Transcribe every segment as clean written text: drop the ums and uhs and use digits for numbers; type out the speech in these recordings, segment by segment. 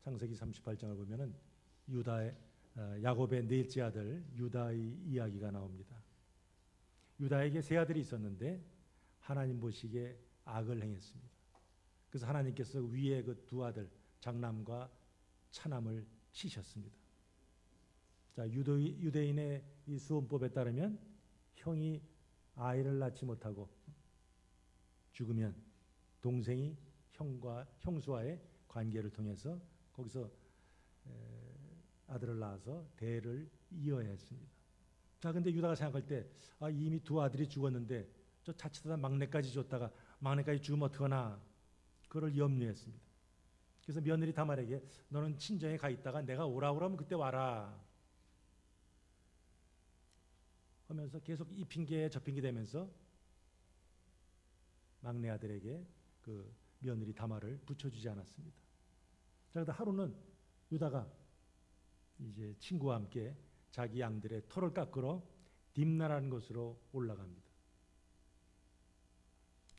창세기 38장을 보면은 유다의 야곱의 넷째 아들 유다의 이야기가 나옵니다. 유다에게 세 아들이 있었는데 하나님 보시기에 악을 행했습니다. 그래서 하나님께서 위에 그 두 아들 장남과 차남을 치셨습니다. 자, 유대인의 이 수원법에 따르면 형이 아이를 낳지 못하고 죽으면 동생이 형수와의 관계를 통해서 거기서 아들을 낳아서 대를 이어야 했습니다. 자, 근데 유다가 생각할 때 이미 두 아들이 죽었는데 저 자칫하다 막내까지 줬다가 막내까지 죽으면 어떡하나, 그걸 염려했습니다. 그래서 며느리 다말에게 너는 친정에 가 있다가 내가 오라 그러면 그때 와라 하면서 계속 이 핑계에 저 핑계 대면서 막내 아들에게 그 며느리 다말을 붙여주지 않았습니다. 자, 그러다 하루는 유다가 이제 친구와 함께 자기 양들의 털을 깎으러 딥나라는 곳으로 올라갑니다.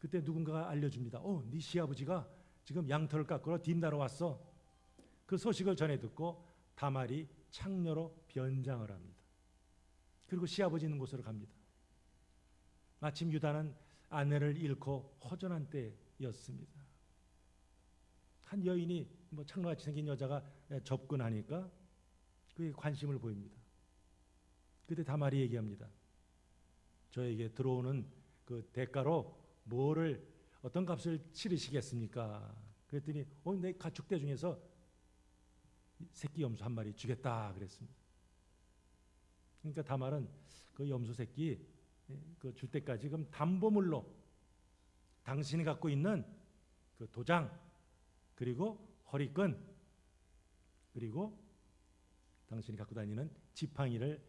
그때 누군가가 알려줍니다. 네 시아버지가 지금 양털을 깎으러 딥나라 왔어. 그 소식을 전해 듣고 다말이 창녀로 변장을 합니다. 그리고 시아버지 있는 곳으로 갑니다. 마침 유다는 아내를 잃고 허전한 때였습니다. 한 여인이 창녀같이 생긴 여자가 접근하니까 그에 관심을 보입니다. 그때 다말이 얘기합니다. 저에게 들어오는 그 대가로 어떤 값을 치르시겠습니까? 그랬더니 내 가축대 중에서 새끼 염소 한 마리 주겠다 그랬습니다. 그러니까 다말은 그 염소 새끼 그 줄 때까지 그럼 담보물로 당신이 갖고 있는 그 도장 그리고 허리끈 그리고 당신이 갖고 다니는 지팡이를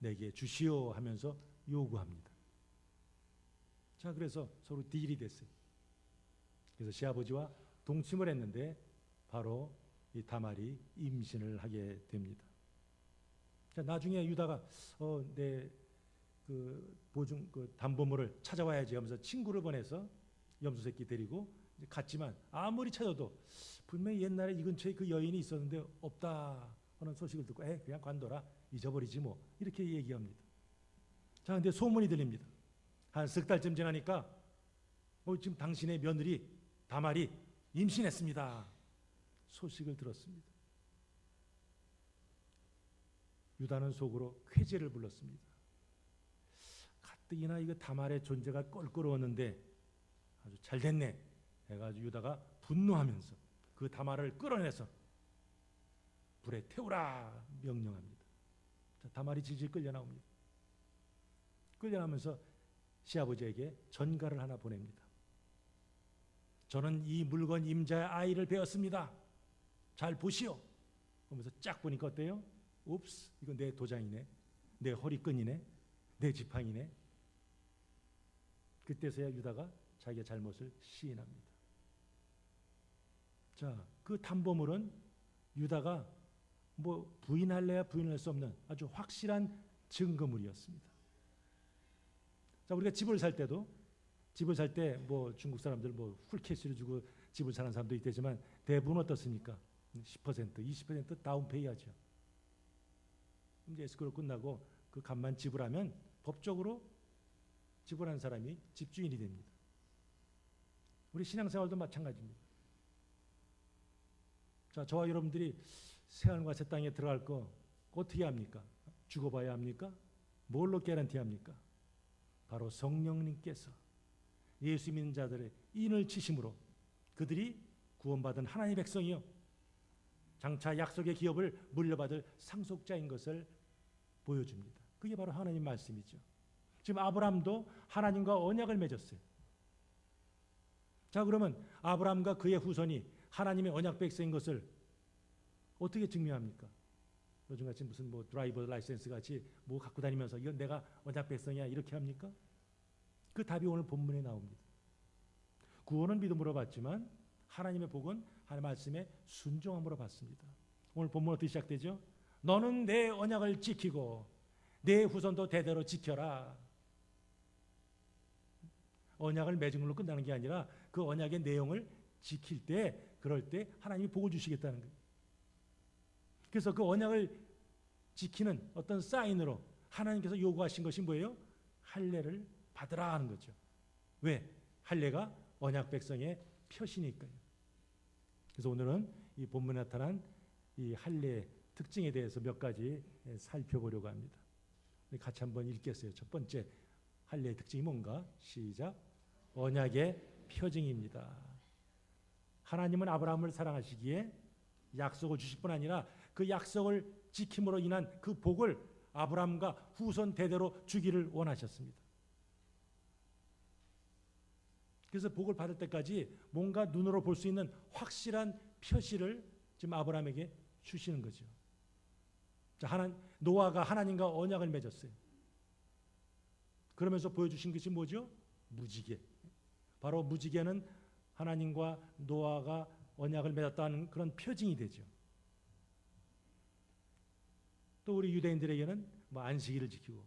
내게 주시오 하면서 요구합니다. 자, 그래서 서로 딜이 됐어요. 그래서 시아버지와 동침을 했는데 바로 이 다말이 임신을 하게 됩니다. 자, 나중에 유다가 내 그 보증 그 담보물을 찾아와야지 하면서 친구를 보내서 염소 새끼 데리고 갔지만 아무리 찾아도 분명히 옛날에 이 근처에 그 여인이 있었는데 없다 하는 소식을 듣고 그냥 관둬라 잊어버리지 뭐 이렇게 얘기합니다. 자, 근데 소문이 들립니다. 한 석 달쯤 지나니까 지금 당신의 며느리 다말이 임신했습니다. 소식을 들었습니다. 유다는 속으로 쾌재를 불렀습니다. 가뜩이나 이거 다말의 존재가 껄끄러웠는데 아주 잘 됐네 해가지고 유다가 분노하면서 그 다말을 끌어내서 불에 태우라 명령합니다. 자, 다말이 질질 끌려나옵니다. 끌려나오면서 시아버지에게 전가를 하나 보냅니다. 저는 이 물건 임자의 아이를 배웠습니다. 잘 보시오. 그러면서 쫙 보니까 어때요? 옵스, 이거 내 도장이네, 내 허리끈이네, 내 지팡이네. 그때서야 유다가 자기의 잘못을 시인합니다. 자, 그 담보물은 유다가 부인할래야 부인할 수 없는 아주 확실한 증거물이었습니다. 자, 우리가 집을 살 때 중국 사람들 풀캐시를 주고 집을 사는 사람도 있지만 대부분 어떻습니까? 10%, 20% 다운페이 하죠. 이제 에스크로 끝나고 그 값만 지불하면 법적으로 지불한 사람이 집주인이 됩니다. 우리 신앙생활도 마찬가지입니다. 자, 저와 여러분들이 새하늘과 새 땅에 들어갈 거 어떻게 합니까? 죽어봐야 합니까? 뭘로 개런티합니까? 바로 성령님께서 예수 믿는 자들의 인을 치심으로 그들이 구원받은 하나님의 백성이요 장차 약속의 기업을 물려받을 상속자인 것을 보여줍니다. 그게 바로 하나님 말씀이죠. 지금 아브라함도 하나님과 언약을 맺었어요. 자, 그러면 아브라함과 그의 후손이 하나님의 언약 백성인 것을 어떻게 증명합니까? 요즘같이 무슨 드라이버 라이센스 같이 갖고 다니면서 이건 내가 언약 백성이야 이렇게 합니까? 그 답이 오늘 본문에 나옵니다. 구원은 믿음으로 받지만 하나님의 복은 하나님의 말씀에 순종함으로 받습니다. 오늘 본문 어떻게 시작되죠? 너는 내 언약을 지키고 내 후손도 대대로 지켜라. 언약을 맺은 걸로 끝나는 게 아니라 그 언약의 내용을 지킬 때, 그럴 때 하나님이 복을 주시겠다는 거예요. 그래서 그 언약을 지키는 어떤 사인으로 하나님께서 요구하신 것이 뭐예요? 할례를 받으라 하는 거죠. 왜? 할례가 언약 백성의 표시니까요. 그래서 오늘은 이 본문에 나타난 이 할례의 특징에 대해서 몇 가지 살펴보려고 합니다. 같이 한번 읽겠어요. 첫 번째, 할례의 특징이 뭔가? 시작. 언약의 표징입니다. 하나님은 아브라함을 사랑하시기에 약속을 주실 뿐 아니라 그 약속을 지킴으로 인한 그 복을 아브라함과 후손 대대로 주기를 원하셨습니다. 그래서 복을 받을 때까지 뭔가 눈으로 볼 수 있는 확실한 표시를 지금 아브라함에게 주시는 거죠. 노아가 하나님과 언약을 맺었어요. 그러면서 보여주신 것이 뭐죠? 무지개. 바로 무지개는 하나님과 노아가 언약을 맺었다는 그런 표징이 되죠. 또 우리 유대인들에게는 뭐 안식일을 지키고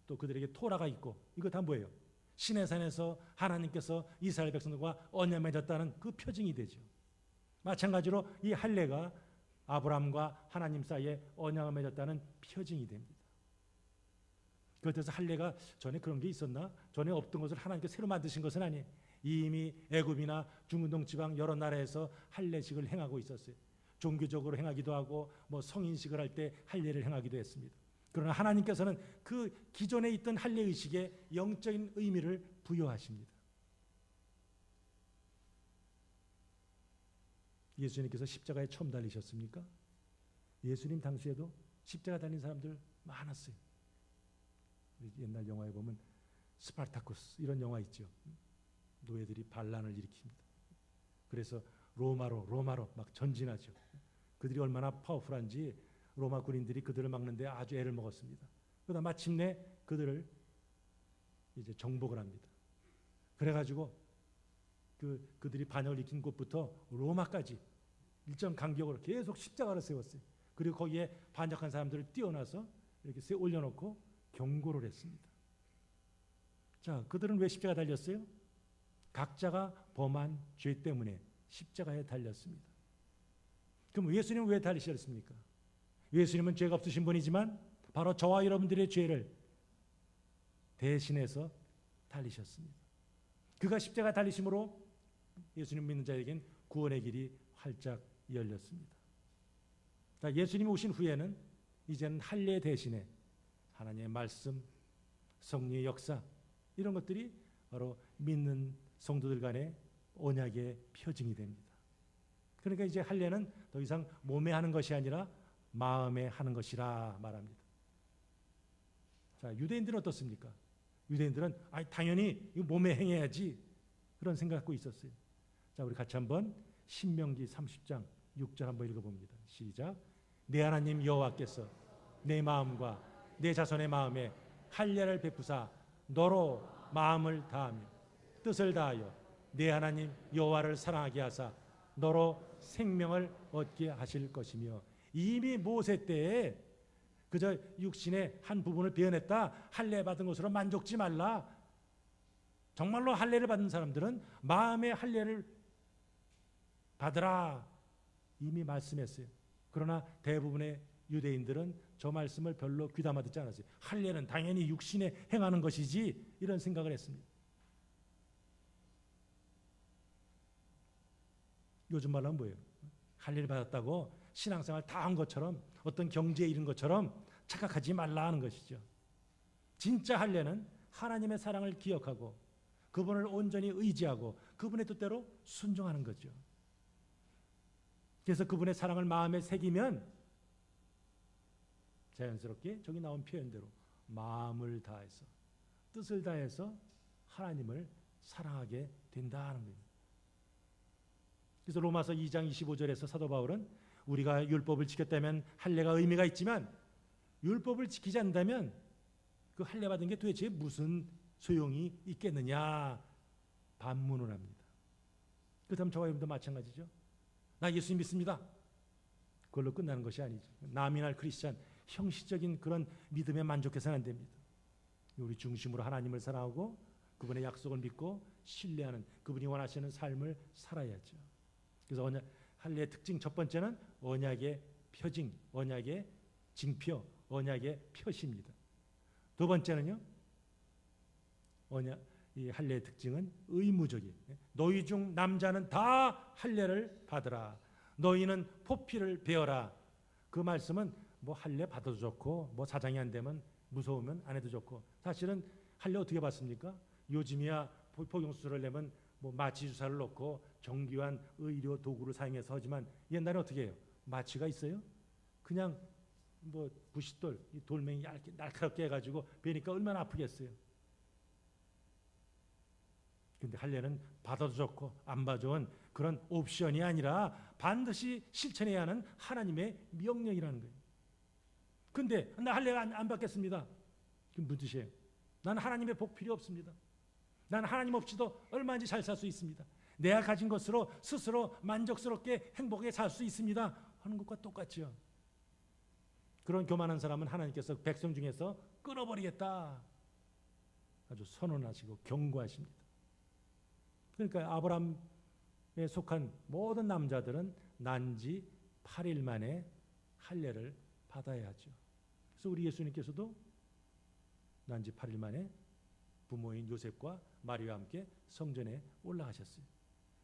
또 그들에게 토라가 있고 이거 다 뭐예요? 시내산에서 하나님께서 이스라엘 백성들과 언약 맺었다는 그 표징이 되죠. 마찬가지로 이 할례가 아브라함과 하나님 사이에 언약을 맺었다는 표징이 됩니다. 그래서 할례가 전에 그런 게 있었나? 전에 없던 것을 하나님께서 새로 만드신 것은 아니에요. 이미 애굽이나 중동 지방 여러 나라에서 할례식을 행하고 있었어요. 종교적으로 행하기도 하고 뭐 성인식을 할 때 할례를 행하기도 했습니다. 그러나 하나님께서는 그 기존에 있던 할례 의식에 영적인 의미를 부여하십니다. 예수님께서 십자가에 처음 달리셨습니까? 예수님 당시에도 십자가 달린 사람들 많았어요. 옛날 영화에 보면 스파르타쿠스 이런 영화 있죠. 노예들이 반란을 일으킵니다. 그래서 로마로 막 전진하죠. 그들이 얼마나 파워풀한지 로마 군인들이 그들을 막는데 아주 애를 먹었습니다. 그러다 마침내 그들을 이제 정복을 합니다. 그래가지고 그들이 반역을 일으킨 곳부터 로마까지 일정 간격으로 계속 십자가를 세웠어요. 그리고 거기에 반역한 사람들을 띄워놔서 이렇게 올려놓고 경고를 했습니다. 자, 그들은 왜 십자가 달렸어요? 각자가 범한 죄 때문에 십자가에 달렸습니다. 그럼 예수님은 왜 달리셨습니까? 예수님은 죄가 없으신 분이지만 바로 저와 여러분들의 죄를 대신해서 달리셨습니다. 그가 십자가 달리심으로 예수님 믿는 자에겐 구원의 길이 활짝 열렸습니다. 자, 예수님이 오신 후에는 이제는 할례 대신에 하나님의 말씀, 성령의 역사 이런 것들이 바로 믿는 성도들 간의 언약의 표징이 됩니다. 그러니까 이제 할례는 더 이상 몸에 하는 것이 아니라 마음에 하는 것이라 말합니다. 자, 유대인들은 어떻습니까? 유대인들은 당연히 이거 몸에 행해야지 그런 생각 갖고 있었어요. 자, 우리 같이 한번 신명기 30장 6절 한번 읽어봅니다. 시작. 내 하나님 여호와께서 내 마음과 내 자손의 마음에 할례를 베푸사 너로 마음을 다하며 뜻을 다하여 내 하나님 여호와를 사랑하게 하사 너로 생명을 얻게 하실 것이며 이미 모세 때에 그저 육신의 한 부분을 베어냈다 할례 받은 것으로 만족지 말라. 정말로 할례를 받은 사람들은 마음의 할례를 받으라 이미 말씀했어요. 그러나 대부분의 유대인들은 저 말씀을 별로 귀담아 듣지 않았어요. 할례는 당연히 육신에 행하는 것이지 이런 생각을 했습니다. 요즘 말로 하면 뭐예요? 할례를 받았다고 신앙생활 다 한 것처럼 어떤 경지에 이른 것처럼 착각하지 말라 하는 것이죠. 진짜 할례는 하나님의 사랑을 기억하고 그분을 온전히 의지하고 그분의 뜻대로 순종하는 거죠. 그래서 그분의 사랑을 마음에 새기면 자연스럽게 저기 나온 표현대로 마음을 다해서 뜻을 다해서 하나님을 사랑하게 된다는 거예요. 그래서 로마서 2장 25절에서 사도 바울은 우리가 율법을 지켰다면 할례가 의미가 있지만 율법을 지키지 않는다면 그 할례 받은 게 도대체 무슨 소용이 있겠느냐 반문을 합니다. 그렇다면 저와 여러분도 마찬가지죠. 나 예수 믿습니다. 그걸로 끝나는 것이 아니죠. 나미날 크리스찬 형식적인 그런 믿음에 만족해서는 안 됩니다. 우리 중심으로 하나님을 사랑하고 그분의 약속을 믿고 신뢰하는 그분이 원하시는 삶을 살아야죠. 그래서 할례의 특징 첫 번째는 언약의 표징, 언약의 징표, 언약의 표시입니다. 두 번째는요. 이 할례의 특징은 의무적이에요. 너희 중 남자는 다 할례를 받으라. 너희는 포피를 베어라. 그 말씀은 뭐 할례 받아도 좋고 뭐 사장이 안 되면 무서우면 안 해도 좋고, 사실은 할례 어떻게 받습니까? 요즘이야 포경수술을 내면 뭐 마취 주사를 넣고 정교한 의료 도구를 사용해서 하지만 옛날에 어떻게 해요? 마취가 있어요? 그냥 뭐 부싯돌, 이 돌멩이 얇게 날카롭게 해가지고 베니까 얼마나 아프겠어요. 근데 할례는 받아도 좋고 안 받아도 좋은 그런 옵션이 아니라 반드시 실천해야 하는 하나님의 명령이라는 거예요. 근데 나 할례 안 받겠습니다. 그럼 무슨 뜻이에요? 나는 하나님의 복 필요 없습니다. 나는 하나님 없이도 얼마든지 잘 살 수 있습니다. 내가 가진 것으로 스스로 만족스럽게 행복하게 살 수 있습니다 하는 것과 똑같죠. 그런 교만한 사람은 하나님께서 백성 중에서 끊어버리겠다 아주 선언하시고 경고하십니다. 그러니까 아브라함에 속한 모든 남자들은 난지 8일 만에 할례를 받아야 하죠. 그래서 우리 예수님께서도 난지 8일 만에 부모인 요셉과 마리아와 함께 성전에 올라가셨어요.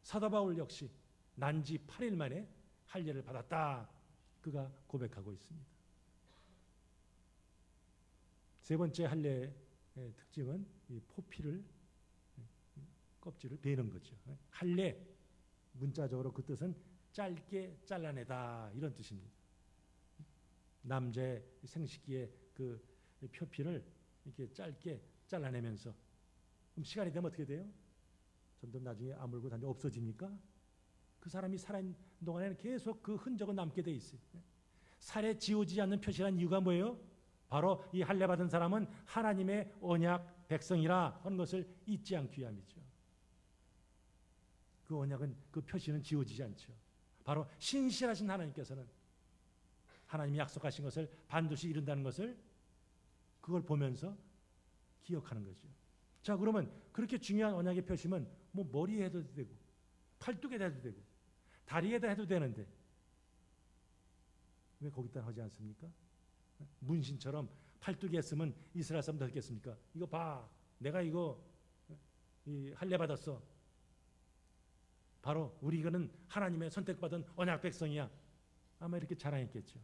사도 바울 역시 난지 8일 만에 할례를 받았다 그가 고백하고 있습니다. 세 번째 할례의 특징은 이 포피를 껍질을 베는 거죠. 할례 문자적으로 그 뜻은 짧게 잘라내다 이런 뜻입니다. 남자의 생식기의 그 표피를 이렇게 짧게 잘라내면서, 그럼 시간이 되면 어떻게 돼요? 점점 나중에 아물고 다니 없어집니까? 그 사람이 살아있는 동안에는 계속 그 흔적은 남게 돼 있어요. 살에 지워지지 않는 표시란 이유가 뭐예요? 바로 이 할례 받은 사람은 하나님의 언약 백성이라 하는 것을 잊지 않기 위함이죠. 그 언약은, 그 표시는 지워지지 않죠. 바로 신실하신 하나님께서는 하나님이 약속하신 것을 반드시 이룬다는 것을 그걸 보면서 기억하는 거죠. 자, 그러면 그렇게 중요한 언약의 표시면 뭐 머리에 해도 되고 팔뚝에 해도 되고 다리에다 해도 되는데 왜 거기다 하지 않습니까? 문신처럼 팔뚝에 했으면 이스라엘 사람들 했겠습니까? 이거 봐, 내가 이거 할례 받았어. 바로 우리는 하나님의 선택받은 언약 백성이야. 아마 이렇게 자랑했겠죠.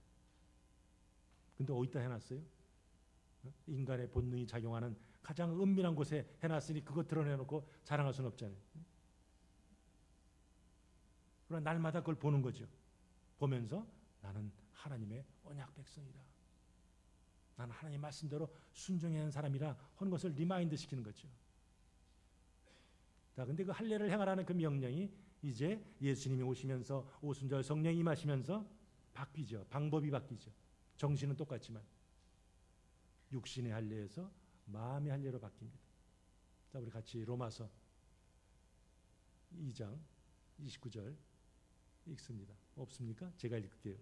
근데 어디다 해놨어요? 인간의 본능이 작용하는 가장 은밀한 곳에 해놨으니 그거 드러내놓고 자랑할 수는 없잖아요. 그러나 날마다 그걸 보는 거죠. 보면서 나는 하나님의 언약 백성이다. 나는 하나님 말씀대로 순종해야 하는 사람이라 하는 것을 리마인드 시키는 거죠. 자, 근데 그 할례를 행하라는 그 명령이 이제 예수님이 오시면서 오순절 성령이 임하시면서 바뀌죠. 방법이 바뀌죠. 정신은 똑같지만 육신의 할례에서 마음의 할례로 바뀝니다. 자, 우리 같이 로마서 2장 29절 읽습니다. 없습니까? 제가 읽을게요.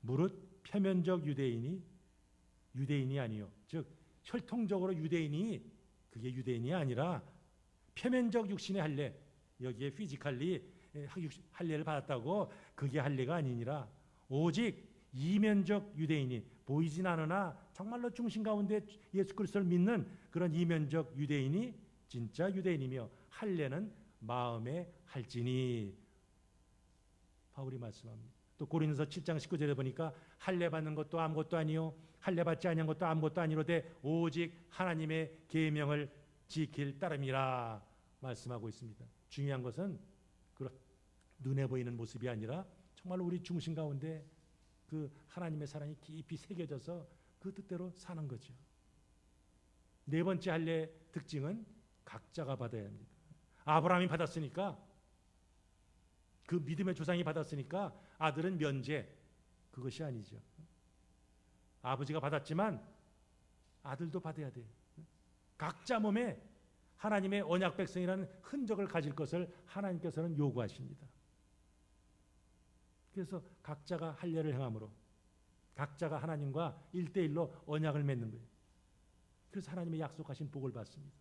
무릇 표면적 유대인이 아니요, 즉 혈통적으로 유대인이 그게 유대인이 아니라 표면적 육신의 할례, 여기에 피지컬리 할례를 받았다고 그게 할례가 아니니라 오직 이면적 유대인이, 보이진 않으나 정말로 중심 가운데 예수 그리스도를 믿는 그런 이면적 유대인이 진짜 유대인이며 할례는 마음에 할지니, 바울이 말씀합니다. 또 고린도서 7장 19절에 보니까 할례 받는 것도 아무것도 아니요 할례 받지 아니한 것도 아무것도 아니로되 오직 하나님의 계명을 지킬 따름이라 말씀하고 있습니다. 중요한 것은 그런 눈에 보이는 모습이 아니라 정말로 우리 중심 가운데 그 하나님의 사랑이 깊이 새겨져서 그 뜻대로 사는 거죠. 네 번째 할례의 특징은 각자가 받아야 합니다. 아브라함이 받았으니까, 그 믿음의 조상이 받았으니까 아들은 면제, 그것이 아니죠. 아버지가 받았지만 아들도 받아야 돼요. 각자 몸에 하나님의 언약 백성이라는 흔적을 가질 것을 하나님께서는 요구하십니다. 그래서 각자가 할례를 행함으로 각자가 하나님과 1대1로 언약을 맺는 거예요. 그래서 하나님의 약속하신 복을 받습니다.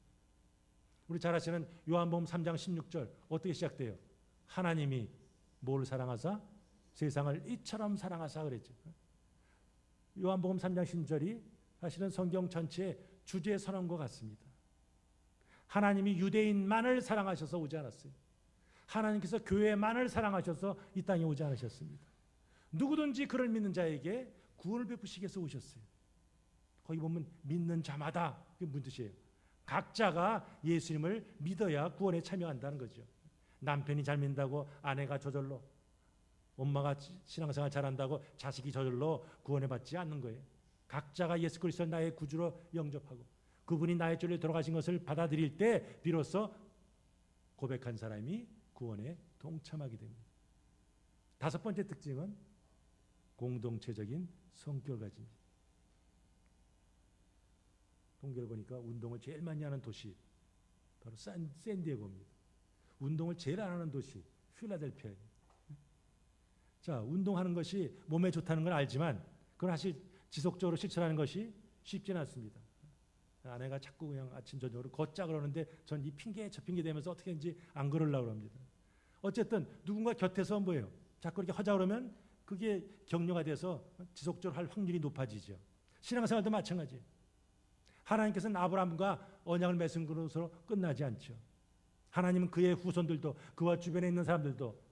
우리 잘 아시는 요한복음 3장 16절 어떻게 시작돼요? 하나님이 뭘 사랑하사? 세상을 이처럼 사랑하사 그랬죠. 요한복음 3장 10절이 사실은 성경 전체의 주제 선언과 같습니다. 하나님이 유대인만을 사랑하셔서 오지 않았어요. 하나님께서 교회만을 사랑하셔서 이 땅에 오지 않으셨습니다. 누구든지 그를 믿는 자에게 구원을 베푸시기 위해서 오셨어요. 거기 보면 믿는 자마다, 그게 무슨 뜻이에요? 각자가 예수님을 믿어야 구원에 참여한다는 거죠. 남편이 잘 믿는다고 아내가 저절로, 엄마가 신앙생활 잘한다고 자식이 저절로 구원을 받지 않는 거예요. 각자가 예수 그리스도를 나의 구주로 영접하고 그분이 나의 죄를 돌아가신 것을 받아들일 때 비로소 고백한 사람이 구원에 동참하게 됩니다. 다섯 번째 특징은 공동체적인 성격을 가집니다. 통계를 보니까 운동을 제일 많이 하는 도시 바로 샌디에고입니다. 운동을 제일 안 하는 도시 필라델피아입니다. 자, 운동하는 것이 몸에 좋다는 걸 알지만 그걸 사실 지속적으로 실천하는 것이 쉽지는 않습니다. 아내가 자꾸 그냥 아침 저녁으로 걷자 그러는데 전 이 핑계 저 핑계 대면서 어떻게든지 안 걸으려고 합니다. 어쨌든 누군가 곁에서 뭐예요? 자꾸 이렇게 하자 그러면 그게 격려가 돼서 지속적으로 할 확률이 높아지죠. 신앙생활도 마찬가지예요. 하나님께서는 아브라함과 언약을 맺은 것으로 끝나지 않죠. 하나님은 그의 후손들도 그와 주변에 있는 사람들도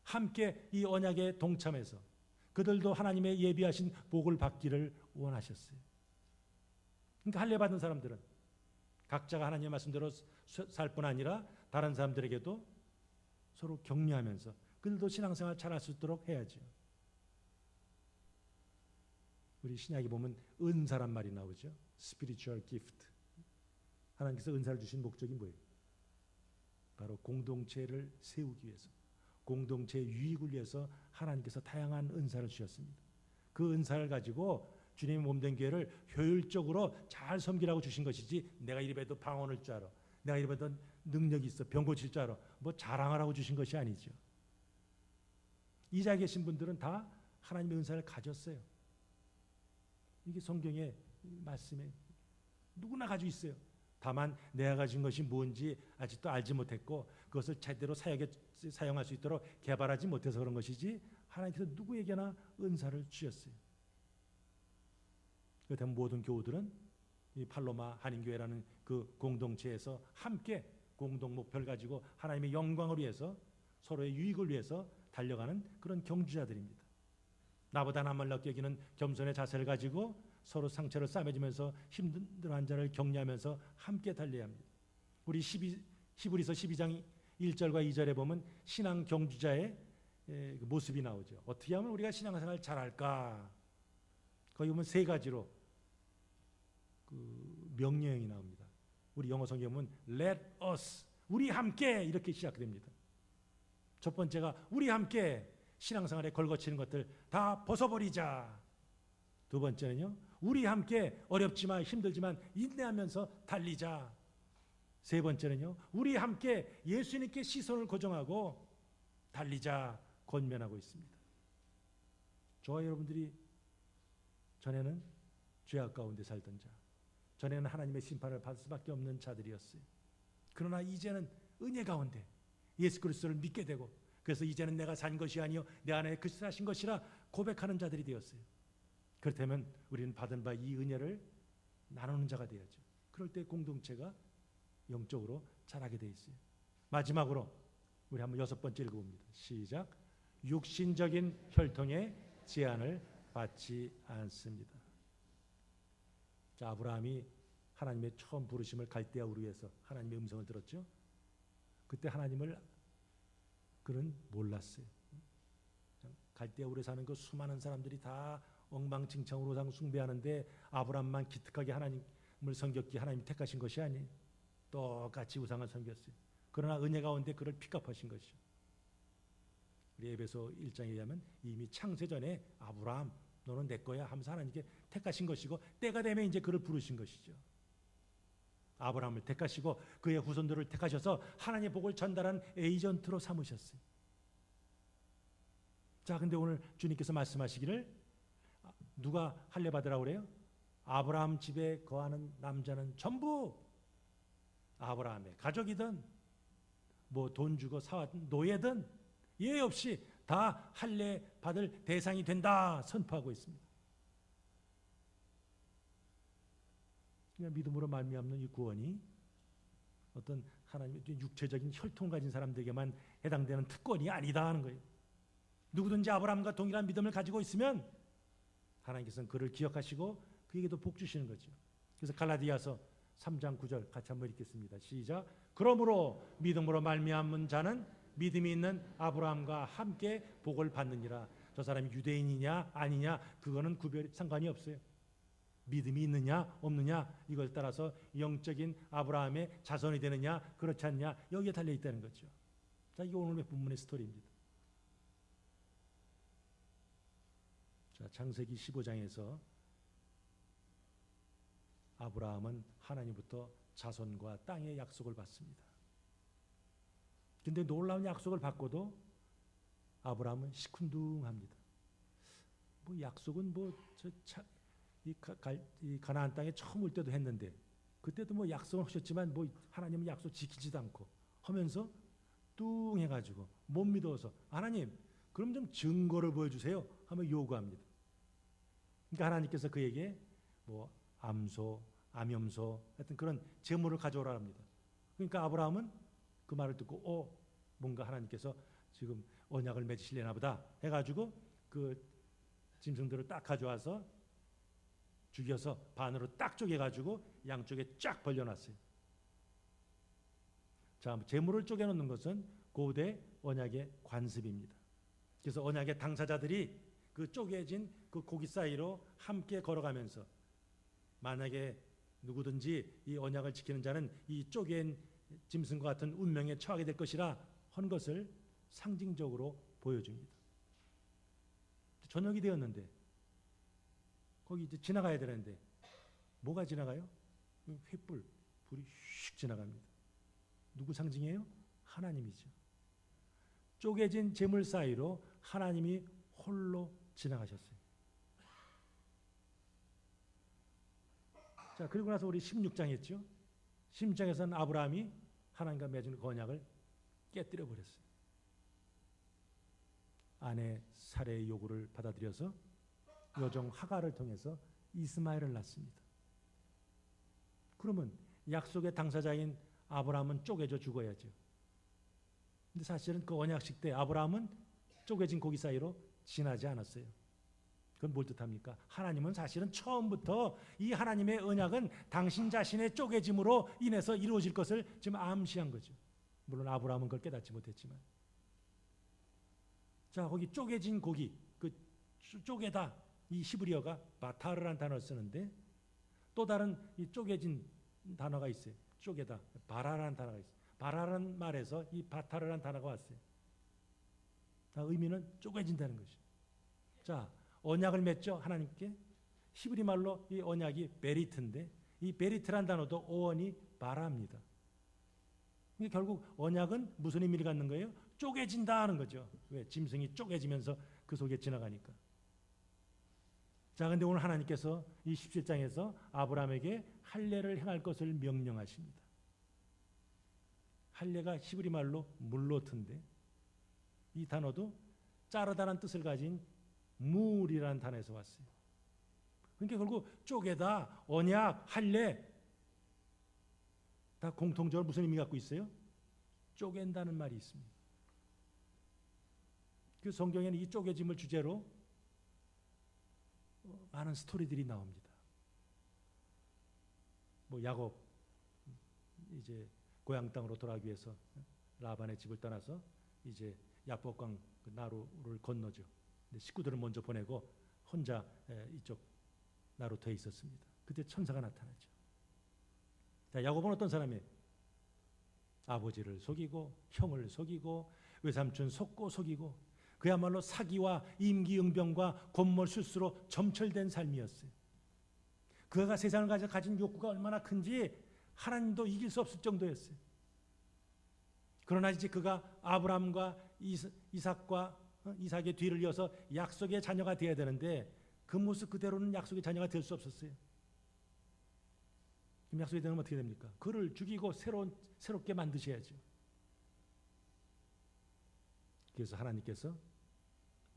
함께 이 언약에 동참해서 그들도 하나님의 예비하신 복을 받기를 원하셨어요. 그러니까 할례 받은 사람들은 각자가 하나님의 말씀대로 살 뿐 아니라 다른 사람들에게도 서로 격려하면서 그들도 신앙생활 잘할 수 있도록 해야죠. 우리 신약에 보면 은사란 말이 나오죠. spiritual gift. 하나님께서 은사를 주신 목적이 뭐예요? 바로 공동체를 세우기 위해서, 공동체의 유익을 위해서 하나님께서 다양한 은사를 주셨습니다. 그 은사를 가지고 주님의 몸된 교회를 효율적으로 잘 섬기라고 주신 것이지 내가 이래봬도 방언을 줄 알아, 내가 이래봬도 능력이 있어, 병 고칠 줄 알아, 뭐 자랑하라고 주신 것이 아니죠. 이 자리에 계신 분들은 다 하나님의 은사를 가졌어요. 이게 성경의 말씀에 누구나 가지고 있어요. 다만 내가 가진 것이 뭔지 아직도 알지 못했고 그것을 제대로 사용할 수 있도록 개발하지 못해서 그런 것이지 하나님께서 누구에게나 은사를 주셨어요. 그렇다면 모든 교우들은 이 팔로마 한인교회라는 그 공동체에서 함께 공동 목표를 가지고 하나님의 영광을 위해서 서로의 유익을 위해서 달려가는 그런 경주자들입니다. 나보다 남을 낫게 여기는 겸손의 자세를 가지고 서로 상처를 싸매주면서 힘든 자를 격려하면서 함께 달려야 합니다. 우리 히브리서 12장 1절과 2절에 보면 신앙 경주자의 모습이 나오죠. 어떻게 하면 우리가 신앙생활 잘할까? 거기 보면 세 가지로 그 명령이 나옵니다. 우리 영어 성경에 보면 Let us, 우리 함께 이렇게 시작됩니다. 첫 번째가 우리 함께 신앙생활에 걸거치는 것들 다 벗어버리자. 두 번째는요, 우리 함께 어렵지만 힘들지만 인내하면서 달리자. 세 번째는요, 우리 함께 예수님께 시선을 고정하고 달리자 권면하고 있습니다. 저와 여러분들이 전에는 죄악 가운데 살던 자, 전에는 하나님의 심판을 받을 수밖에 없는 자들이었어요. 그러나 이제는 은혜 가운데 예수 그리스도를 믿게 되고 그래서 이제는 내가 산 것이 아니요 내 안에 그리스도 하신 것이라 고백하는 자들이 되었어요. 그렇다면 우리는 받은 바 이 은혜를 나누는 자가 되어야죠. 그럴 때 공동체가 영적으로 자라게 돼 있어요. 마지막으로 우리 한번 여섯 번째 읽어봅니다. 시작. 육신적인 혈통의 제한을 받지 않습니다. 자, 아브라함이 하나님의 처음 부르심을 갈대아 우르에서 하나님의 음성을 들었죠. 그때 하나님을 그는 몰랐어요. 갈대아 우르에 사는 그 수많은 사람들이 다 엉망진창으로 우상 숭배하는데 아브라함만 기특하게 하나님을 섬겼기에 하나님이 택하신 것이 아니에요. 똑같이 우상을 섬겼어요. 그러나 은혜 가운데 그를 픽업하신 것이죠. 우리 에베소 1장에 의하면 이미 창세전에 아브라함 너는 내 거야 하면서 하나님께 택하신 것이고 때가 되면 이제 그를 부르신 것이죠. 아브라함을 택하시고 그의 후손들을 택하셔서 하나님의 복을 전달한 에이전트로 삼으셨어요. 자, 근데 오늘 주님께서 말씀하시기를 누가 할례 받으라고 그래요? 아브라함 집에 거하는 남자는 전부 아브라함의 가족이든 뭐 돈 주고 사왔든 노예든 예외 없이 다 할례 받을 대상이 된다 선포하고 있습니다. 그러니까 믿음으로 말미암는 이 구원이 어떤 하나님의 육체적인 혈통을 가진 사람들에게만 해당되는 특권이 아니다 하는 거예요. 누구든지 아브라함과 동일한 믿음을 가지고 있으면 하나님께서는 그를 기억하시고 그에게도 복 주시는 거죠. 그래서 갈라디아서 3장 9절 같이 한번 읽겠습니다. 시작. 그러므로 믿음으로 말미암은 자는 믿음이 있는 아브라함과 함께 복을 받느니라. 저 사람이 유대인이냐 아니냐 그거는 상관이 없어요. 믿음이 있느냐 없느냐 이걸 따라서 영적인 아브라함의 자손이 되느냐 그렇지 않냐 여기에 달려 있다는 거죠. 자, 이게 오늘의 본문의 스토리입니다. 자, 창세기 15장에서 아브라함은 하나님부터 자손과 땅의 약속을 받습니다. 근데 놀라운 약속을 받고도 아브라함은 시큰둥합니다. 뭐 약속은 이 가나안 땅에 처음 올 때도 했는데 그때도 뭐 약속을 하셨지만 뭐 하나님은 약속 지키지도 않고 하면서 뚱 해가지고 못 믿어서 하나님 그럼 좀 증거를 보여주세요 하며 요구합니다. 그러니까 하나님께서 그에게 뭐 암소, 암염소 하여튼 그런 제물을 가져오라 합니다. 그러니까 아브라함은 그 말을 듣고 뭔가 하나님께서 지금 언약을 맺으시려나 보다 해가지고 그 짐승들을 딱 가져와서 죽여서 반으로 딱 쪼개가지고 양쪽에 쫙 벌려놨어요. 자, 제물을 쪼개놓는 것은 고대 언약의 관습입니다. 그래서 언약의 당사자들이 그 쪼개진 그 고기 사이로 함께 걸어가면서 만약에 누구든지 이 언약을 지키는 자는 이 쪼갠 짐승과 같은 운명에 처하게 될 것이라 한 것을 상징적으로 보여줍니다. 저녁이 되었는데 거기 이제 지나가야 되는데 뭐가 지나가요? 횃불, 불이 휙 지나갑니다. 누구 상징이에요? 하나님이죠. 쪼개진 제물 사이로 하나님이 홀로 지나가셨어요. 자, 그리고 나서 우리 16장 했죠. 16장에서는 아브라함이 하나님과 맺은 언약을 깨뜨려 버렸어요. 아내 사레의 요구를 받아들여서 여종 하갈을 통해서 이스마엘을 낳습니다. 그러면 약속의 당사자인 아브라함은 쪼개져 죽어야죠. 근데 사실은 그 언약식 때 아브라함은 쪼개진 고기 사이로 지나지 않았어요. 그건 뭘 뜻합니까? 하나님은 사실은 처음부터 이 하나님의 언약은 당신 자신의 쪼개짐으로 인해서 이루어질 것을 지금 암시한 거죠. 물론 아브라함은 그걸 깨닫지 못했지만. 자, 거기 쪼개진 고기, 그 쪼개다 이 히브리어가 바타르라는 단어를 쓰는데 또 다른 이 쪼개진 단어가 있어요. 쪼개다 바라라는 단어가 있어요. 바라라는 말에서 이 바타르라는 단어가 왔어요. 의미는 쪼개진다는 것이죠. 자, 언약을 맺죠 하나님께. 히브리 말로 이 언약이 베리트인데 이 베리트란 단어도 어원이 바라입니다. 그러니까 결국 언약은 무슨 의미를 갖는 거예요? 쪼개진다 하는 거죠. 왜? 짐승이 쪼개지면서 그 속에 지나가니까. 자, 근데 오늘 하나님께서 이 17장에서 아브라함에게 할례를 행할 것을 명령하십니다. 할례가 히브리 말로 물로트인데 이 단어도 자르다라는 뜻을 가진 물이라는 단어에서 왔어요. 그러니까 결국 쪼개다, 언약, 할례 다 공통적으로 무슨 의미 갖고 있어요? 쪼갠다는 말이 있습니다. 그 성경에는 이 쪼개짐을 주제로 많은 스토리들이 나옵니다. 뭐 야곱 이제 고향 땅으로 돌아가기 위해서 라반의 집을 떠나서 이제 야복강 그 나루를 건너죠. 근데 식구들을 먼저 보내고 혼자 이쪽 나루터에 있었습니다. 그때 천사가 나타나죠. 자, 야곱은 어떤 사람이에요? 아버지를 속이고 형을 속이고 외삼촌 속고 속이고 그야말로 사기와 임기응변과 곤몰술수로 점철된 삶이었어요. 그가 세상을 가진 욕구가 얼마나 큰지 하나님도 이길 수 없을 정도였어요. 그러나 이제 그가 아브라함과 이삭의 뒤를 이어서 약속의 자녀가 되어야 되는데 그 모습 그대로는 약속의 자녀가 될 수 없었어요. 그럼 약속이 되면 어떻게 됩니까? 그를 죽이고 새롭게 만드셔야죠. 그래서 하나님께서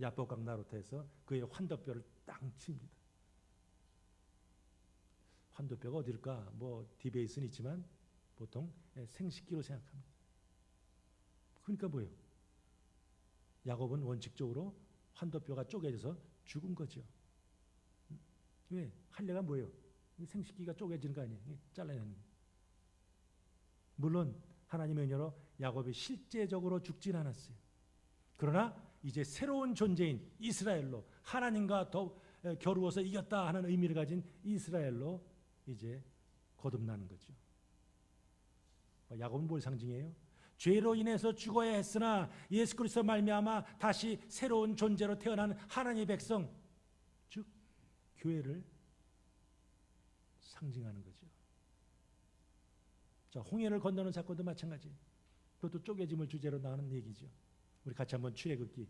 야복강 나루터에서 그의 환도뼈를 땅 칩니다. 환도뼈가 어딜까? 뭐 디베이스는 있지만 보통 생식기로 생각합니다. 그러니까 뭐예요? 야곱은 원칙적으로 환도뼈가 쪼개져서 죽은 거죠. 왜? 할례가 뭐예요? 생식기가 쪼개지는 거 아니에요? 잘라내는 거예요. 물론 하나님의 은혜로 야곱이 실제적으로 죽진 않았어요. 그러나 이제 새로운 존재인 이스라엘로, 하나님과 더 겨루어서 이겼다 하는 의미를 가진 이스라엘로 이제 거듭나는 거죠. 야곱은 뭘 상징해요? 죄로 인해서 죽어야 했으나 예수 그리스도 말미암아 다시 새로운 존재로 태어난 하나님의 백성, 즉 교회를 상징하는 거죠. 자, 홍해를 건너는 사건도 마찬가지예요. 그것도 쪼개짐을 주제로 나오는 얘기죠. 우리 같이 한번 출애굽기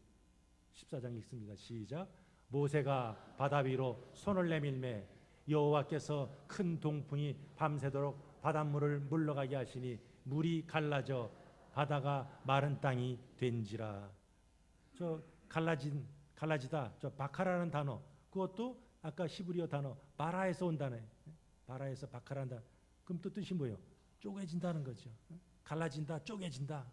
14장 읽습니다. 시작. 모세가 바다 위로 손을 내밀매 여호와께서 큰 동풍이 밤새도록 바닷물을 물러가게 하시니 물이 갈라져 바다가 마른 땅이 된지라. 저 갈라지다, 저 바카라는 단어, 그것도 아까 히브리어 단어 바라에서 온 단어예요. 바라에서 바카라는 단어. 그럼 또 뜻이 뭐예요? 쪼개진다는 거죠. 갈라진다, 쪼개진다.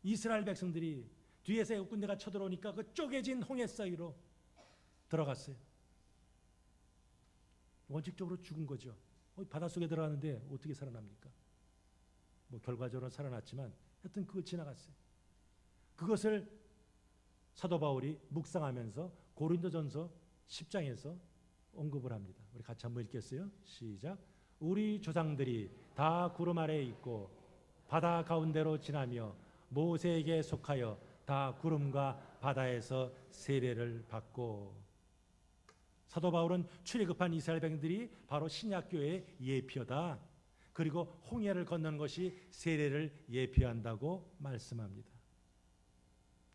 이스라엘 백성들이 뒤에서 애국군대가 쳐들어오니까 그 쪼개진 홍해 사이로 들어갔어요. 원칙적으로 죽은 거죠. 바닷속에 들어갔는데 어떻게 살아납니까? 뭐 결과적으로 살아났지만 하여튼 그걸 지나갔어요. 그것을 사도 바울이 묵상하면서 고린도전서 10장에서 언급을 합니다. 우리 같이 한번 읽겠어요. 시작. 우리 조상들이 다 구름 아래에 있고 바다 가운데로 지나며 모세에게 속하여 다 구름과 바다에서 세례를 받고. 사도 바울은 출애굽한 이스라엘 백성들이 바로 신약교회의 예표다. 그리고 홍해를 건너는 것이 세례를 예표한다고 말씀합니다.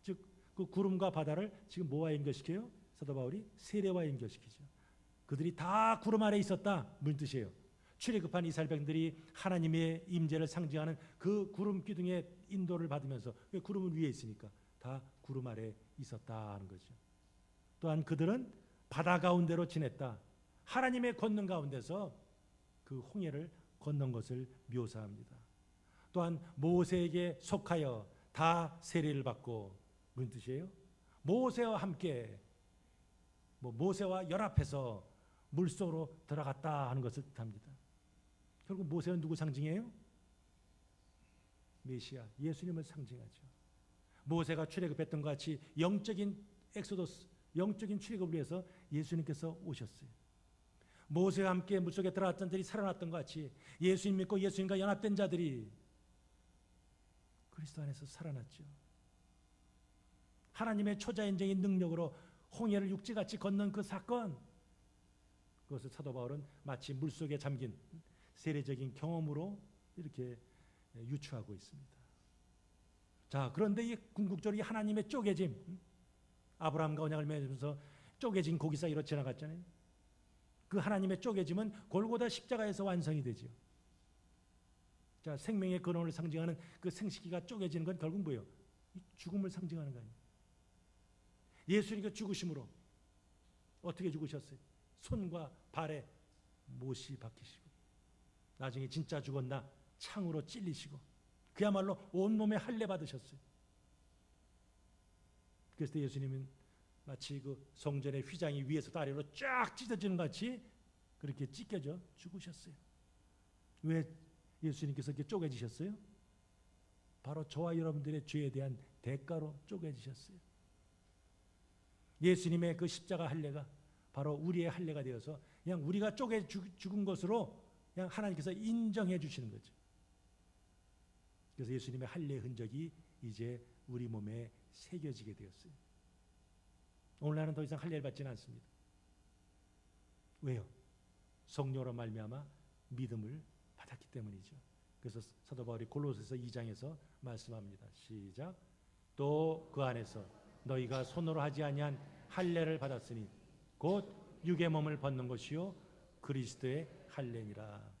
즉 그 구름과 바다를 지금 뭐와 연결시켜요? 사도 바울이 세례와 연결시키죠. 그들이 다 구름 아래에 있었다, 무슨 뜻이에요? 출애굽한 이스라엘 백성들이 하나님의 임재를 상징하는 그 구름 기둥의 인도를 받으면서, 구름은 위에 있으니까 다 구름 아래에 있었다 하는 거죠. 또한 그들은 바다 가운데로 지냈다. 하나님의 권능 가운데서 그 홍해를 건넌 것을 묘사합니다. 또한 모세에게 속하여 다 세례를 받고, 무슨 뜻이에요? 모세와 함께, 모세와 연합해서 물속으로 들어갔다 하는 것을 뜻합니다. 결국 모세는 누구 상징이에요? 메시아, 예수님을 상징하죠. 모세가 출애굽했던 것 같이 영적인 엑소더스, 영적인 출애굽을 위해서 예수님께서 오셨어요. 모세와 함께 물속에 들어갔던 자들이 살아났던 것 같이 예수님 믿고 예수님과 연합된 자들이 그리스도 안에서 살아났죠. 하나님의 초자연적인 능력으로 홍해를 육지같이 건넌 그 사건, 그것을 사도 바울은 마치 물속에 잠긴 세례적인 경험으로 이렇게 유추하고 있습니다. 자, 그런데 이 궁극적으로 이 하나님의 쪼개짐, 아브라함과 언약을 맺으면서 쪼개진 고기 사이로 지나갔잖아요. 그 하나님의 쪼개짐은 골고다 십자가에서 완성이 되죠. 자, 생명의 근원을 상징하는 그 생식기가 쪼개지는 건 결국 뭐예요? 죽음을 상징하는 거 아니에요? 예수님께서 죽으심으로 어떻게 죽으셨어요? 손과 발에 못이 박히시고, 나중에 진짜 죽었나 창으로 찔리시고, 그야말로 온몸에 할례 받으셨어요. 그래서 예수님은 마치 그 성전의 휘장이 위에서 아래로 쫙 찢어지는 것 같이 그렇게 찢겨져 죽으셨어요. 왜 예수님께서 이렇게 쪼개지셨어요? 바로 저와 여러분들의 죄에 대한 대가로 쪼개지셨어요. 예수님의 그 십자가 할례가 바로 우리의 할례가 되어서 그냥 우리가 쪼개 죽은 것으로 그냥 하나님께서 인정해 주시는 거죠. 그래서 예수님의 할례의 흔적이 이제 우리 몸에 새겨지게 되었어요. 오늘날은 더 이상 할례를 받지는 않습니다. 왜요? 성령으로 말미암아 믿음을 받았기 때문이죠. 그래서 사도 바울이 골로새서 2장에서 말씀합니다. 시작. 또 그 안에서 너희가 손으로 하지 아니한 할례를 받았으니 곧 육의 몸을 벗는 것이요 그리스도의 할례니라.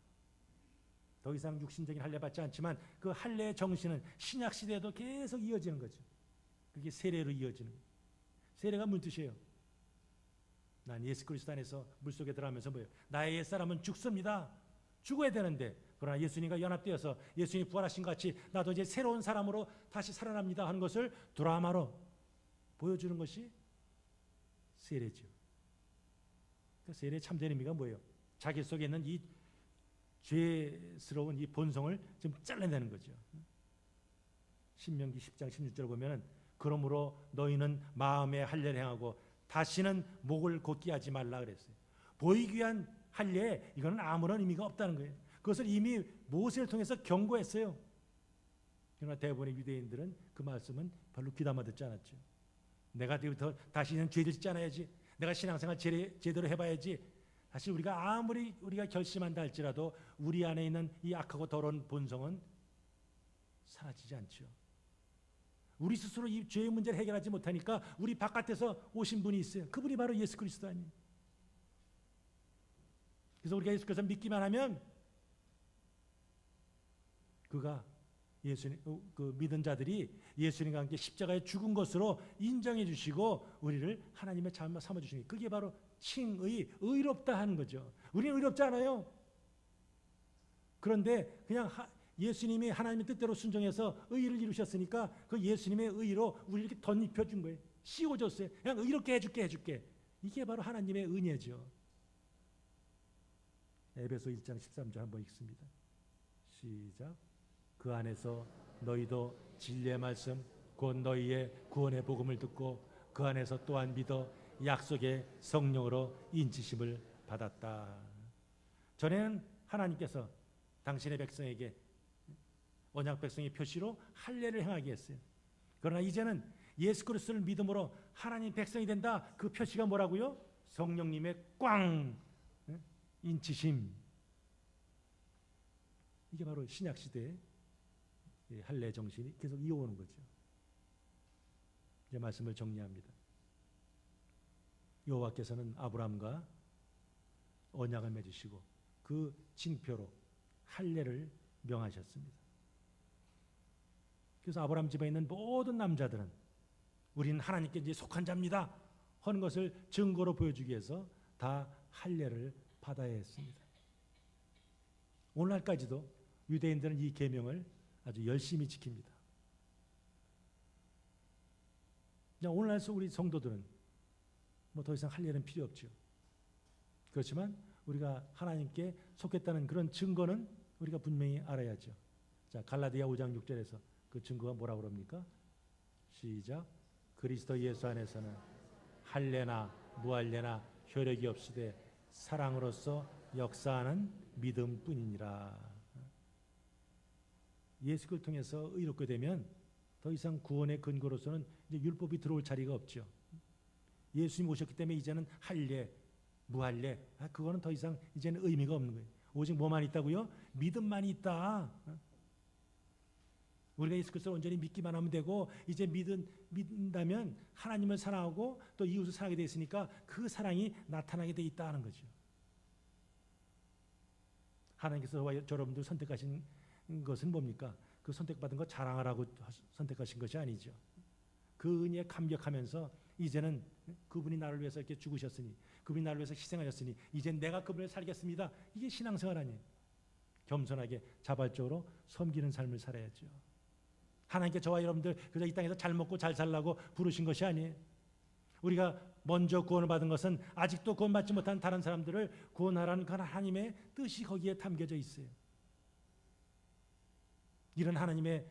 더 이상 육신적인 할례 받지 않지만 그 할례의 정신은 신약 시대에도 계속 이어지는 거죠. 그게 세례로 이어지는 거예요. 세례가 무슨 뜻이에요? 난 예수 그리스도 안에서 물속에 들어가면서 뭐예요? 나의 옛사람은 죽습니다. 죽어야 되는데, 그러나 예수님과 연합되어서 예수님이 부활하신 것 같이 나도 이제 새로운 사람으로 다시 살아납니다 하는 것을 드라마로 보여주는 것이 세례죠. 그러니까 세례의 참된 의미가 뭐예요? 자기 속에 있는 이 죄스러운 이 본성을 좀 잘라내는 거죠. 신명기 10장 16절 보면은 그러므로 너희는 마음에 할례를 행하고 다시는 목을 곧게 하지 말라 그랬어요. 보이기 위한 할례, 이거는 아무런 의미가 없다는 거예요. 그것을 이미 모세를 통해서 경고했어요. 그러나 대부분의 유대인들은 그 말씀은 별로 귀담아 듣지 않았죠. 내가 다시는 죄를 짓지 않아야지, 내가 신앙생활 제대로 해봐야지. 사실 우리가 아무리 우리가 결심한다 할지라도 우리 안에 있는 이 악하고 더러운 본성은 사라지지 않죠. 우리 스스로 이 죄의 문제를 해결하지 못하니까 우리 바깥에서 오신 분이 있어요. 그분이 바로 예수 그리스도 아니에요. 그래서 우리가 예수 그리스도 믿기만 하면 그가 예수님, 그 믿은 자들이 예수님과 함께 십자가에 죽은 것으로 인정해 주시고 우리를 하나님의 자녀 삼아 주시는 게, 그게 바로 칭의, 의롭다 하는 거죠. 우리는 의롭지 않아요. 그런데 그냥 예수님이 하나님의 뜻대로 순종해서 의를 이루셨으니까 그 예수님의 의로 우리를 이렇게 덧입혀 준 거예요. 씌워줬어요. 그냥 의롭게 해줄게. 이게 바로 하나님의 은혜죠. 에베소 1장 13절 한번 읽습니다. 시작. 그 안에서 너희도 진리의 말씀 곧 너희의 구원의 복음을 듣고 그 안에서 또한 믿어 약속의 성령으로 인치심을 받았다. 전에는 하나님께서 당신의 백성에게 언약 백성의 표시로 할례를 행하게 했어요. 그러나 이제는 예수 그리스도를 믿음으로 하나님 백성이 된다. 그 표시가 뭐라고요? 성령님의 꽝 인치심. 이게 바로 신약 시대의 할례 정신이 계속 이어오는 거죠. 이제 말씀을 정리합니다. 여호와께서는 아브라함과 언약을 맺으시고 그 징표로 할례를 명하셨습니다. 그래서 아브라함 집에 있는 모든 남자들은 우리는 하나님께 이제 속한 자입니다 하는 것을 증거로 보여주기 위해서 다 할례를 받아야 했습니다. 오늘날까지도 유대인들은 이 계명을 아주 열심히 지킵니다. 오늘날 우리 성도들은 뭐 더 이상 할례는 필요 없죠. 그렇지만 우리가 하나님께 속했다는 그런 증거는 우리가 분명히 알아야죠. 자, 갈라디아 5장 6절에서 그 증거가 뭐라고 그럽니까? 시작. 그리스도 예수 안에서는 할례나 무할례나 효력이 없으되 사랑으로서 역사하는 믿음뿐이니라. 예수를 통해서 의롭게 되면 더 이상 구원의 근거로서는 이제 율법이 들어올 자리가 없죠. 예수님 오셨기 때문에 이제는 할례, 무할례, 그거는 더 이상 이제는 의미가 없는 거예요. 오직 뭐만 있다고요? 믿음만 있다. 우리가 예수 그리스도를 온전히 믿기만 하면 되고, 이제 믿는다면 하나님을 사랑하고 또 이웃을 사랑하게 돼 있으니까 그 사랑이 나타나게 돼 있다는 거죠. 하나님께서 여러분들 선택하신 것은 뭡니까? 그 선택받은 거 자랑하라고 선택하신 것이 아니죠. 그 은혜에 감격하면서 이제는 그분이 나를 위해서 이렇게 죽으셨으니, 그분이 나를 위해서 희생하셨으니 이제 내가 그분을 살겠습니다. 이게 신앙생활 아니에요. 겸손하게 자발적으로 섬기는 삶을 살아야죠. 하나님께 저와 여러분들 그저 이 땅에서 잘 먹고 잘 살라고 부르신 것이 아니에요. 우리가 먼저 구원을 받은 것은 아직도 구원받지 못한 다른 사람들을 구원하라는 그 하나님의 뜻이 거기에 담겨져 있어요. 이런 하나님의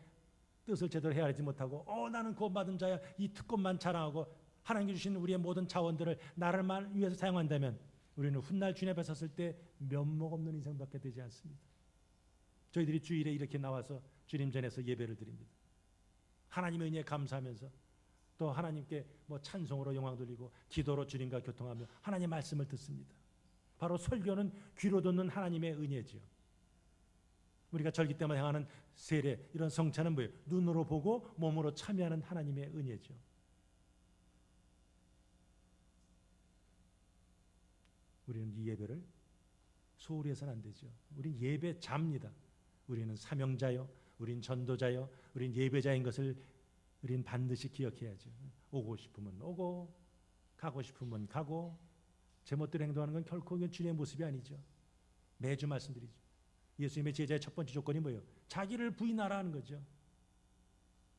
뜻을 제대로 헤아리지 못하고 나는 구원받은 자야, 이 특권만 자랑하고 하나님께 주신 우리의 모든 자원들을 나를 위해서 사용한다면 우리는 훗날 주님 앞에 섰을 때 면목 없는 인생밖에 되지 않습니다. 저희들이 주일에 이렇게 나와서 주님 전에서 예배를 드립니다. 하나님의 은혜에 감사하면서 또 하나님께 찬송으로 영광 돌리고 기도로 주님과 교통하며 하나님의 말씀을 듣습니다. 바로 설교는 귀로 듣는 하나님의 은혜죠. 우리가 절기 때마다 행하는 세례, 이런 성찬은 뭐예요? 눈으로 보고 몸으로 참여하는 하나님의 은혜죠. 우리는 이 예배를 소홀히 해서는 안 되죠. 우린 예배자입니다. 우리는 사명자요, 우린 전도자요, 우린 예배자인 것을 우린 반드시 기억해야죠. 오고 싶으면 오고 가고 싶으면 가고 제멋대로 행동하는 건 결코 주님의 모습이 아니죠. 매주 말씀드리죠. 예수님의 제자의 첫 번째 조건이 뭐예요? 자기를 부인하라는 거죠.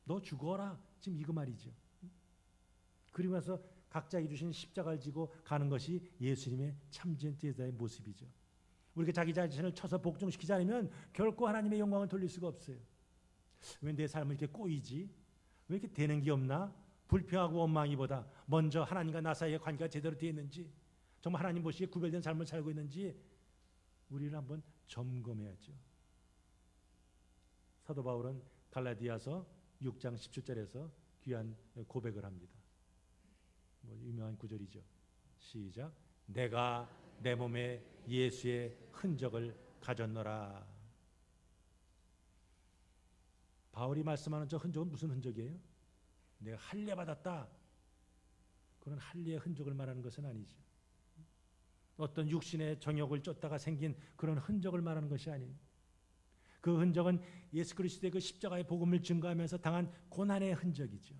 너 죽어라. 지금 이거 말이죠. 그리고 나서 각자에게 주신 십자가를 지고 가는 것이 예수님의 참된 제자의 모습이죠. 우리가 자기 자신을 쳐서 복종시키지 않으면 결코 하나님의 영광을 돌릴 수가 없어요. 왜 내 삶을 이렇게 꼬이지? 왜 이렇게 되는 게 없나? 불평하고 원망이보다 먼저 하나님과 나 사이의 관계가 제대로 되어 있는지, 정말 하나님 보시기에 구별된 삶을 살고 있는지 우리를 한번 점검해야죠. 사도 바울은 갈라디아서 6장 17절에서 귀한 고백을 합니다. 유명한 구절이죠. 시작. 내가 내 몸에 예수의 흔적을 가졌노라. 바울이 말씀하는 저 흔적은 무슨 흔적이에요? 내가 할례 받았다. 그런 할례의 흔적을 말하는 것은 아니죠. 어떤 육신의 정욕을 쫓다가 생긴 그런 흔적을 말하는 것이 아니에요. 그 흔적은 예수 그리스도의 그 십자가의 복음을 증거하면서 당한 고난의 흔적이죠.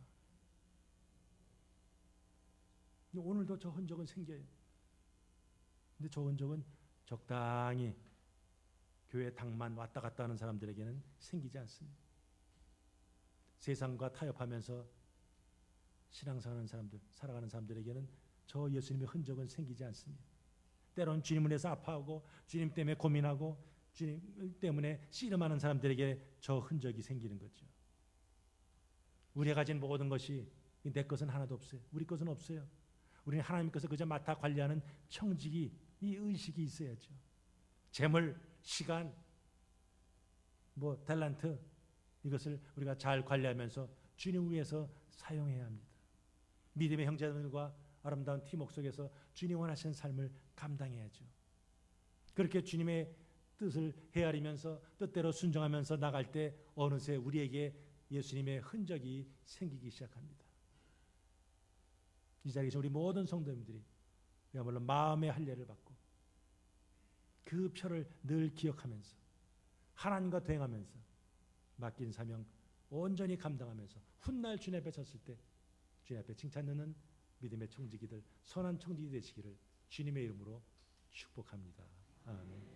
오늘도 저 흔적은 생겨요. 근데 저 흔적은 적당히 교회 당만 왔다 갔다 하는 사람들에게는 생기지 않습니다. 세상과 타협하면서 신앙생활하는 사람들, 살아가는 사람들에게는 저 예수님의 흔적은 생기지 않습니다. 때로는 주님을 위해서 아파하고 주님 때문에 고민하고 주님 때문에 씨름하는 사람들에게 저 흔적이 생기는 거죠. 우리가 가진 모든 것이 내 것은 하나도 없어요. 우리 것은 없어요. 우리는 하나님께서 그저 맡아 관리하는 청지기, 이 의식이 있어야죠. 재물, 시간, 탤런트, 이것을 우리가 잘 관리하면서 주님을 위해서 사용해야 합니다. 믿음의 형제들과 아름다운 팀워크 속에서 주님 원하시는 삶을 감당해야죠. 그렇게 주님의 뜻을 헤아리면서 뜻대로 순종하면서 나갈 때 어느새 우리에게 예수님의 흔적이 생기기 시작합니다. 이 자리에서 우리 모든 성도님들이 그야말로 마음의 할례를 받고 그 표를 늘 기억하면서 하나님과 동행하면서 맡긴 사명 온전히 감당하면서 훗날 주님 앞에 섰을 때 주님 앞에 칭찬 듣는 믿음의 청지기들, 선한 청지기 되시기를 주님의 이름으로 축복합니다. 아멘.